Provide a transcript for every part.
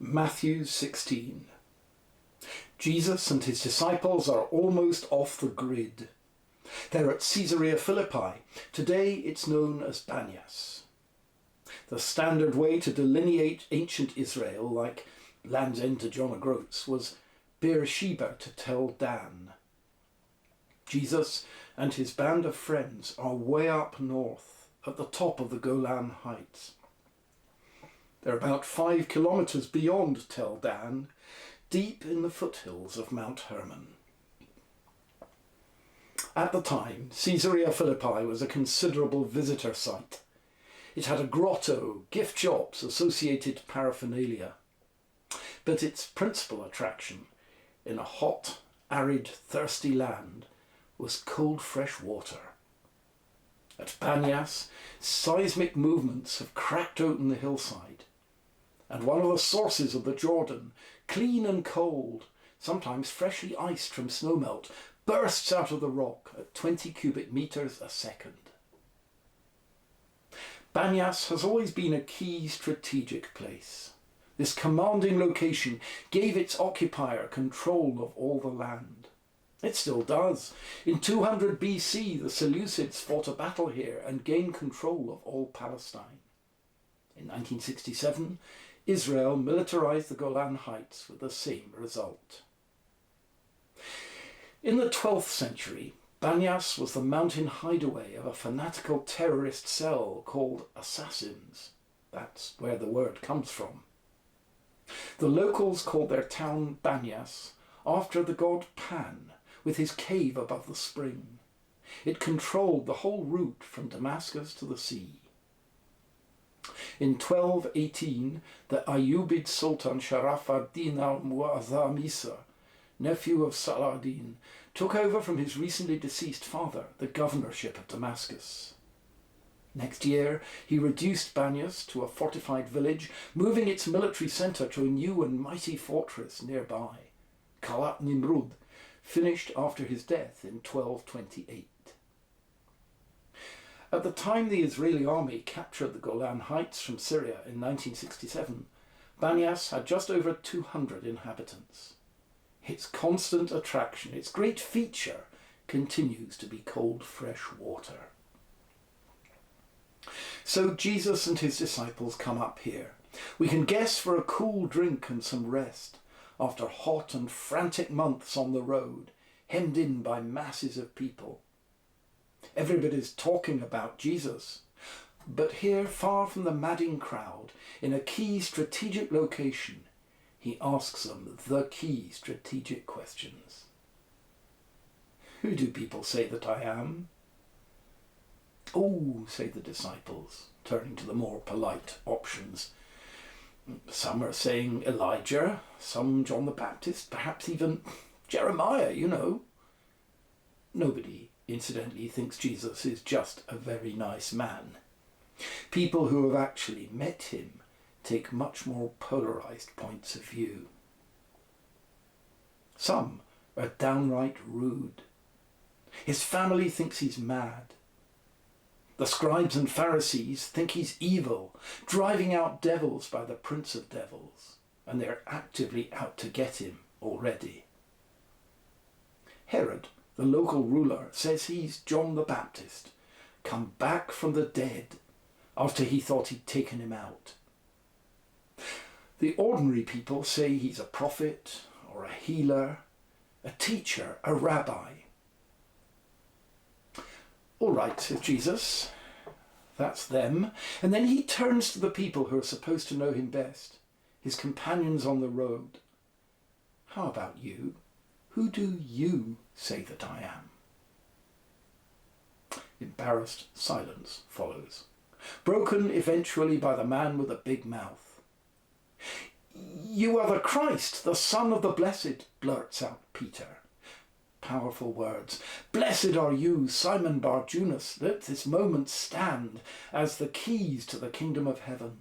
Matthew 16. Jesus and his disciples are almost off the grid. They're at Caesarea Philippi. Today it's known as Banyas. The standard way to delineate ancient Israel, like Land's End to John O'Groats, was Beersheba to Tel Dan. Jesus and his band of friends are way up north, at the top of the Golan Heights. They're about 5 kilometres beyond Tel Dan, deep in the foothills of Mount Hermon. At the time, Caesarea Philippi was a considerable visitor site. It had a grotto, gift shops, associated paraphernalia. But its principal attraction, in a hot, arid, thirsty land, was cold fresh water. At Banyas, seismic movements have cracked open the hillside, and one of the sources of the Jordan, clean and cold, sometimes freshly iced from snowmelt, bursts out of the rock at 20 cubic metres a second. Banyas has always been a key strategic place. This commanding location gave its occupier control of all the land. It still does. In 200 BC, the Seleucids fought a battle here and gained control of all Palestine. In 1967, Israel militarized the Golan Heights with the same result. In the 12th century, Banyas was the mountain hideaway of a fanatical terrorist cell called Assassins. That's where the word comes from. The locals called their town Banyas after the god Pan, with his cave above the spring. It controlled the whole route from Damascus to the sea. In 1218, the Ayyubid Sultan Sharaf ad-Din al-Mu'azzam Isa, nephew of Saladin, took over from his recently deceased father the governorship of Damascus. Next year, he reduced Banyas to a fortified village, moving its military centre to a new and mighty fortress nearby, Kalat Nimrud, finished after his death in 1228. At the time the Israeli army captured the Golan Heights from Syria in 1967, Banyas had just over 200 inhabitants. Its constant attraction, its great feature, continues to be cold, fresh water. So Jesus and his disciples come up here. We can guess for a cool drink and some rest, after hot and frantic months on the road, hemmed in by masses of people. Everybody's talking about Jesus, but here, far from the madding crowd, in a key strategic location, he asks them the key strategic questions. Who do people say that I am? Oh, say the disciples, turning to the more polite options. Some are saying Elijah, some John the Baptist, perhaps even Jeremiah, you know. Nobody, incidentally, thinks Jesus is just a very nice man. People who have actually met him take much more polarized points of view. Some are downright rude. His family thinks he's mad. The scribes and Pharisees think he's evil, driving out devils by the prince of devils, and they're actively out to get him already. Herod, the local ruler, says he's John the Baptist, come back from the dead after he thought he'd taken him out. The ordinary people say he's a prophet or a healer, a teacher, a rabbi. All right, says Jesus, that's them. And then he turns to the people who are supposed to know him best, his companions on the road. How about you? Who do you say that I am? Embarrassed silence follows, broken eventually by the man with a big mouth. You are the Christ, the Son of the Blessed, blurts out Peter. Powerful words. Blessed are you, Simon Bar-Jonas. Let this moment stand as the keys to the kingdom of heaven.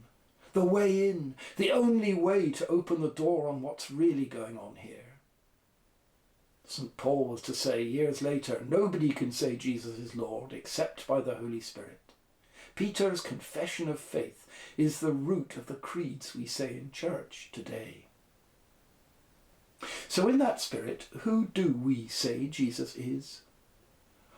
The way in, the only way to open the door on what's really going on here. St. Paul was to say years later, nobody can say Jesus is Lord except by the Holy Spirit. Peter's confession of faith is the root of the creeds we say in church today. So in that spirit, who do we say Jesus is?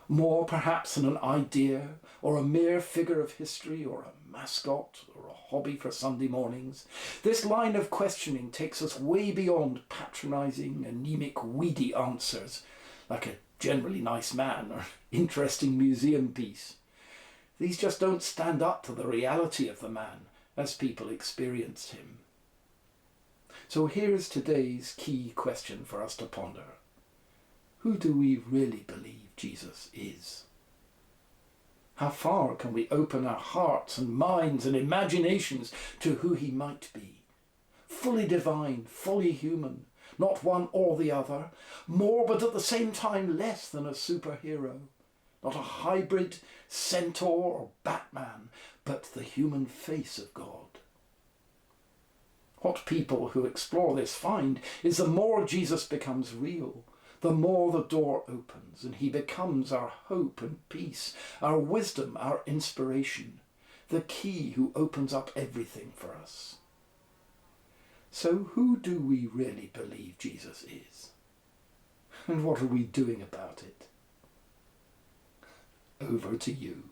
More perhaps than an idea or a mere figure of history or a mascot or a hobby for Sunday mornings. This line of questioning takes us way beyond patronising, anemic, weedy answers like a generally nice man or interesting museum piece. These just don't stand up to the reality of the man as people experienced him. So here's today's key question for us to ponder. Who do we really believe Jesus is? How far can we open our hearts and minds and imaginations to who he might be? Fully divine, fully human, not one or the other, more but at the same time less than a superhero, not a hybrid centaur or Batman, but the human face of God. What people who explore this find is the more Jesus becomes real, the more the door opens and he becomes our hope and peace, our wisdom, our inspiration, the key who opens up everything for us. So who do we really believe Jesus is? And what are we doing about it? Over to you.